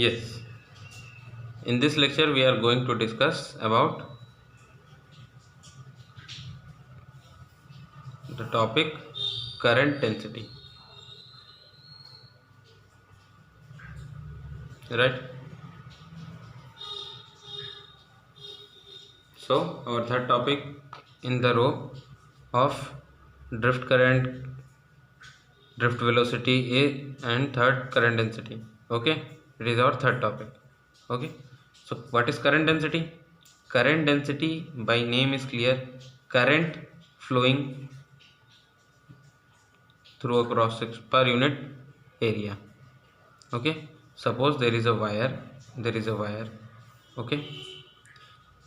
Yes, in this lecture we are going to discuss about the topic current density, right? So our third topic in the row of drift current, drift velocity A, and third current density. Okay, it is our third topic. Okay, so what is current density? Current density by name is clear. Current flowing through a cross section per unit area. Okay, suppose there is a wire. Okay,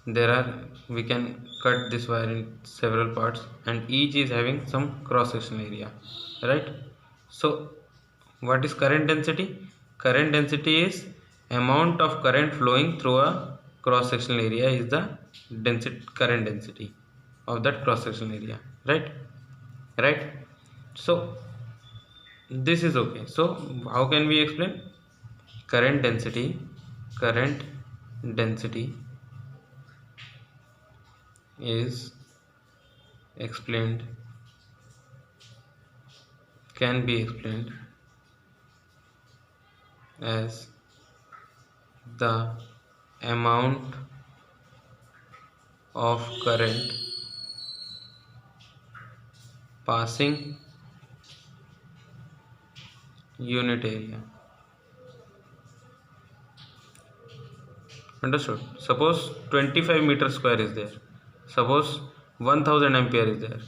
there are we can cut this wire in several parts and each is having some cross sectional area, right? So what is current density? Current density is amount of current flowing through a cross sectional area is the current density of that cross sectional area, right? So this is okay. So how can we explain current density? Current density is explained can be explained as the amount of current passing unit area. Understood? Suppose 25 meter square is there. Suppose 1000 ampere is there.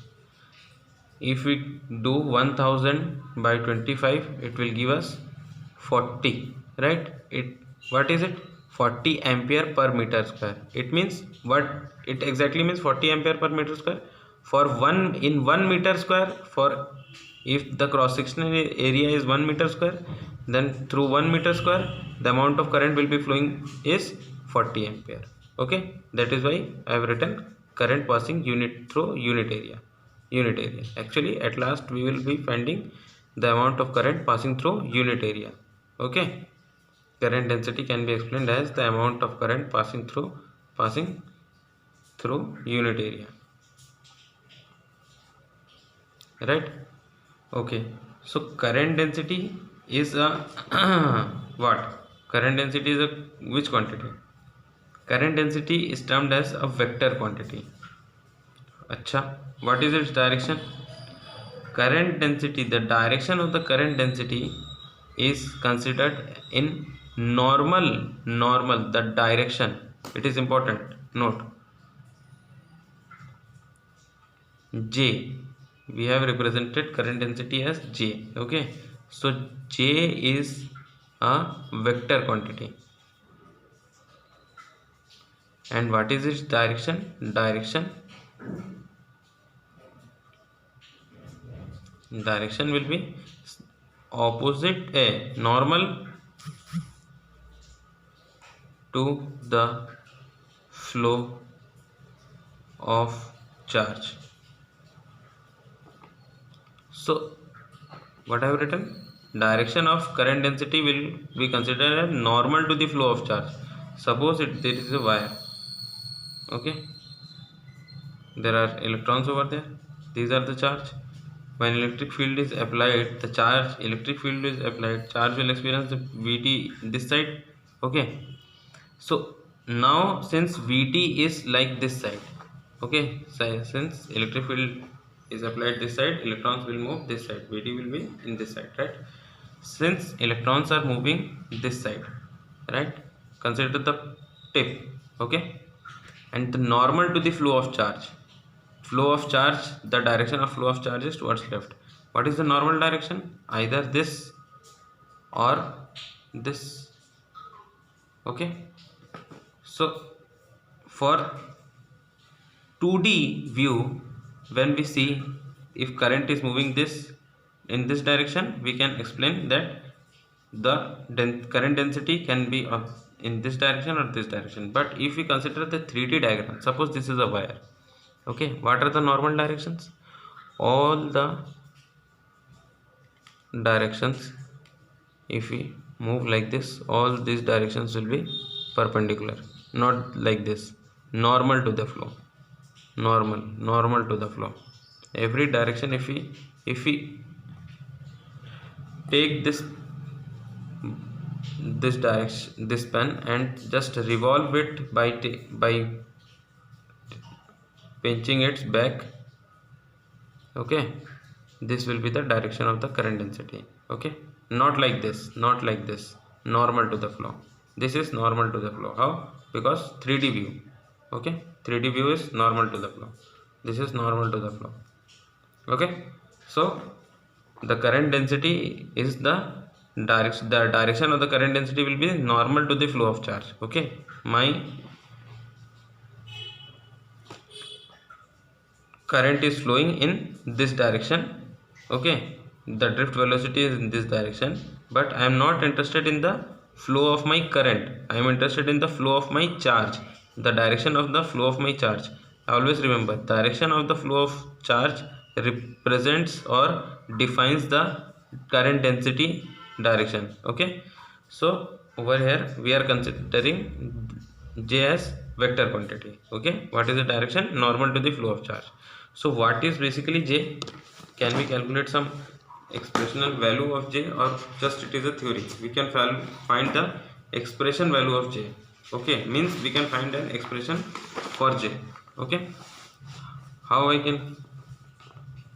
If we do 1000 by 25, it will give us 40, right? What is it? 40 ampere per meter square. It means what? It exactly means 40 ampere per meter square. For 1 meter square, for if the cross sectional area is 1 meter square, then through 1 meter square the amount of current will be flowing is 40 ampere. Okay, that is why I have written current passing unit through unit area. Actually at last we will be finding the amount of current passing through unit area. Okay, current density can be explained as the amount of current passing through unit area, right? Okay, so current density is a what? Current density is a which quantity? Current density is termed as a vector quantity. Acha, what is its direction? Current density, the direction of the current density is considered in normal the direction. It is important, note J. We have represented current density as J. Okay, so J is a vector quantity. And what is its direction? Direction will be opposite a normal to the flow of charge. So what I have written, direction of current density will be considered as normal to the flow of charge. Suppose there is a wire. Okay, there are electrons over there, these are the charge. When electric field is applied, electric field is applied, charge will experience the Vt this side. Okay, so now since Vt is like this side, okay, so since electric field is applied this side, electrons will move this side, Vt will be in this side, right? Since electrons are moving this side, right, consider the tip. Okay, and the normal to the flow of charge, the direction of flow of charge is towards left. What is the normal direction? Either this or this. Okay, so for 2D view, when we see if current is moving this in this direction, we can explain that the current density can be in this direction or this direction. But if we consider the 3D diagram, suppose this is a wire. Okay, what are the normal directions? All the directions, if we move like this, all these directions will be perpendicular, not like this. Normal to the flow, normal to the flow. Every direction, if we take this direction, this pen, and just revolve it by pinching its back, okay, this will be the direction of the current density. Okay, not like this, not like this, normal to the flow. This is normal to the flow. How? Because 3D view. Okay, 3D view is normal to the flow. This is normal to the flow. Okay, so the current density is the direction of the current density will be normal to the flow of charge. Okay, my current is flowing in this direction. Okay, the drift velocity is in this direction, but I am not interested in the flow of my current. I am interested in the flow of my charge, the direction of the flow of my charge. Always remember, direction of the flow of charge represents or defines the current density direction. Okay, so over here we are considering J as vector quantity. Okay, what is the direction? Normal to the flow of charge. So what is basically J? Can we calculate some expressional value of J, or just it is a theory? We can find the expression value of J. Okay, means we can find an expression for J. Okay, how I can?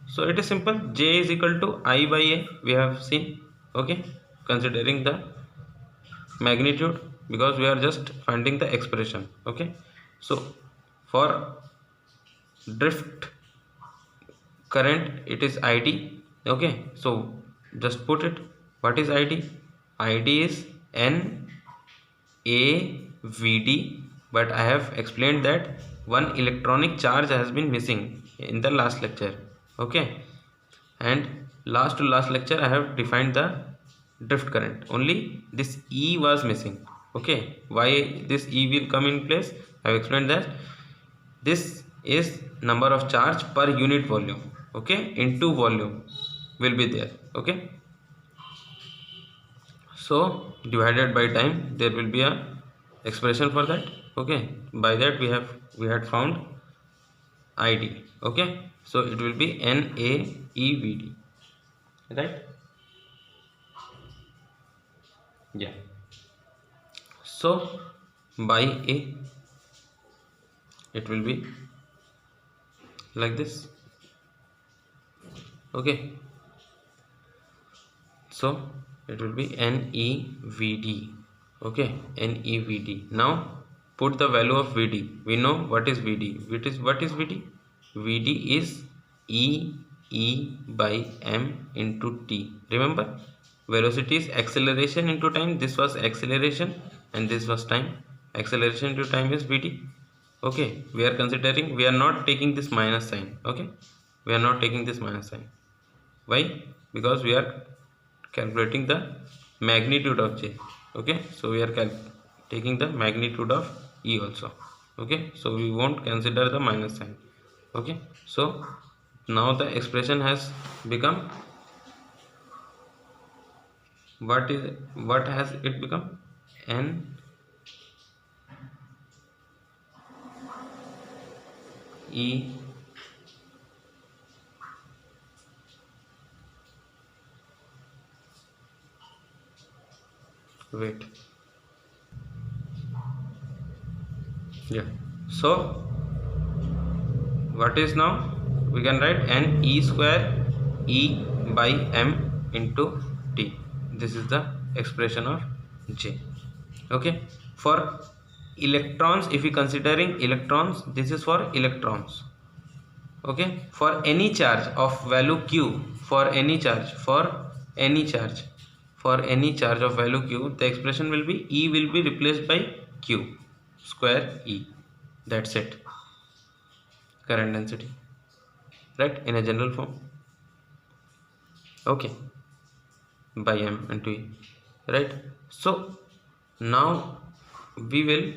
So it is simple. J is equal to I by A. We have seen. Okay, considering the magnitude, because we are just finding the expression. Okay, so for drift current it is id. Okay, so just put it. What is id? Id is n a v d, but I have explained that one electronic charge has been missing in the last lecture. Okay, and last to last lecture I have defined the drift current. Only this E was missing. Okay, why this E will come in place? I have explained that this is number of charge per unit volume. Okay, into volume will be there. Okay, so divided by time, there will be a expression for that. Okay, by that we had found id. Okay, so it will be NAEVD, right? Yeah, so by A it will be like this. Okay, so it will be NEVD. Okay, NEVD. Now put the value of VD. We know what is VD. What is VD? VD is E by M into T. Remember, velocity is acceleration into time. This was acceleration and this was time. Acceleration into time is VD. Okay, we are not taking this minus sign. Okay, we are not taking this minus sign. Why? Because we are calculating the magnitude of J. Okay, so we are taking the magnitude of E also. Okay, so we won't consider the minus sign. Okay, so now the expression has become, what has it become? N E wait, yeah, so what is now? We can write N E square E by M into T. This is the expression of J. Okay, for electrons, if we considering electrons, this is for electrons. Okay, for any charge of value q, for any charge of value q, the expression will be E will be replaced by q square E. That's it, current density, right, in a general form. Okay, by M into E, right? So now we will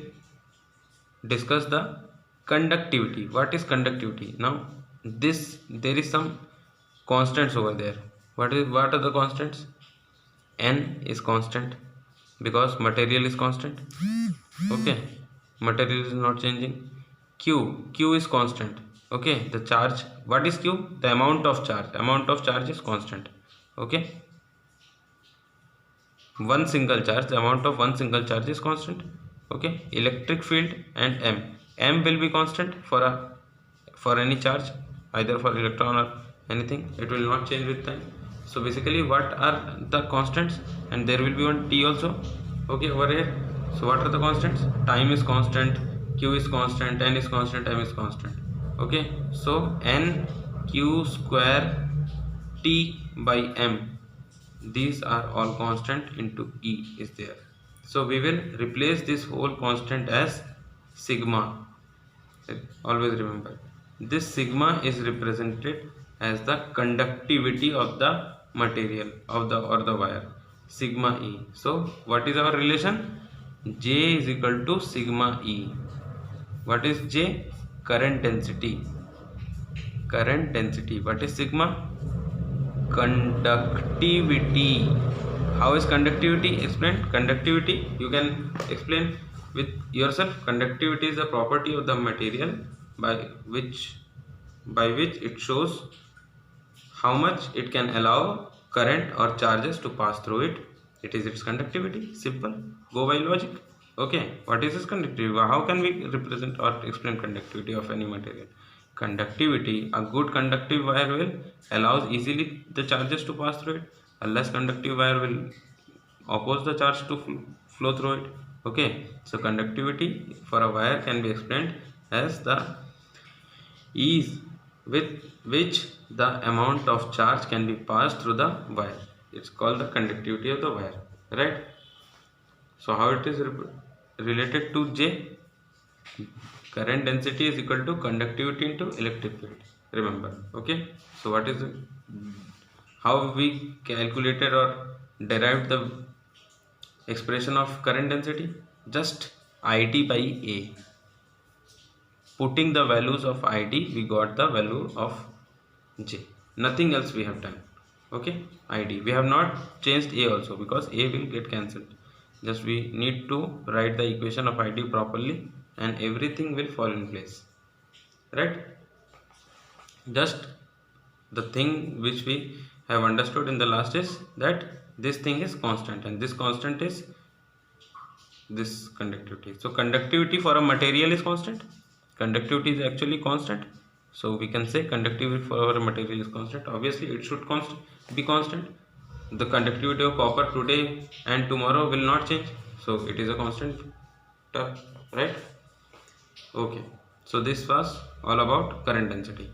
discuss the conductivity. What is conductivity? Now there is some constants over there. What are the constants? N is constant, because material is constant. Okay, material is not changing. Q is constant. Okay, the charge, what is Q? The amount of charge is constant. Okay, one single charge, the amount of one single charge is constant. Okay, electric field and M will be constant for any charge, either for electron or anything. It will not change with time. So basically, what are the constants? And there will be one T also. Okay, over here. So what are the constants? Time is constant, Q is constant, N is constant, M is constant. Okay, so N Q square T by M, these are all constant into E is there. So we will replace this whole constant as sigma. Always remember, this sigma is represented as the conductivity of the material of the or the wire, sigma E. So what is our relation? J is equal to sigma E. What is J? Current density. What is sigma? Conductivity. How is conductivity explained? Conductivity you can explain with yourself. Conductivity is the property of the material by which it shows how much it can allow current or charges to pass through it. It is its conductivity. Simple. Go by logic. Okay, what is this conductivity? How can we represent or explain conductivity of any material? Conductivity, a good conductive wire will allows easily the charges to pass through it. A less conductive wire will oppose the charge to flow through it. Okay, so conductivity for a wire can be explained as the ease with which the amount of charge can be passed through the wire. It's called the conductivity of the wire, right? So how it is related to J? Current density is equal to conductivity into electric field. Remember, okay? So what is it? How we calculated or derived the expression of current density? Just ID by A. Putting the values of ID, we got the value of J. Nothing else we have done. Okay, ID. We have not changed A also because A will get cancelled. Just we need to write the equation of ID properly and everything will fall in place. Right? Just the thing which we have understood in the last is that this thing is constant and this constant is this conductivity. So conductivity for a material is constant. Conductivity is actually constant. So we can say conductivity for a material is constant. Obviously it should be constant. The conductivity of copper today and tomorrow will not change. So it is a constant term, right? Okay. So this was all about current density.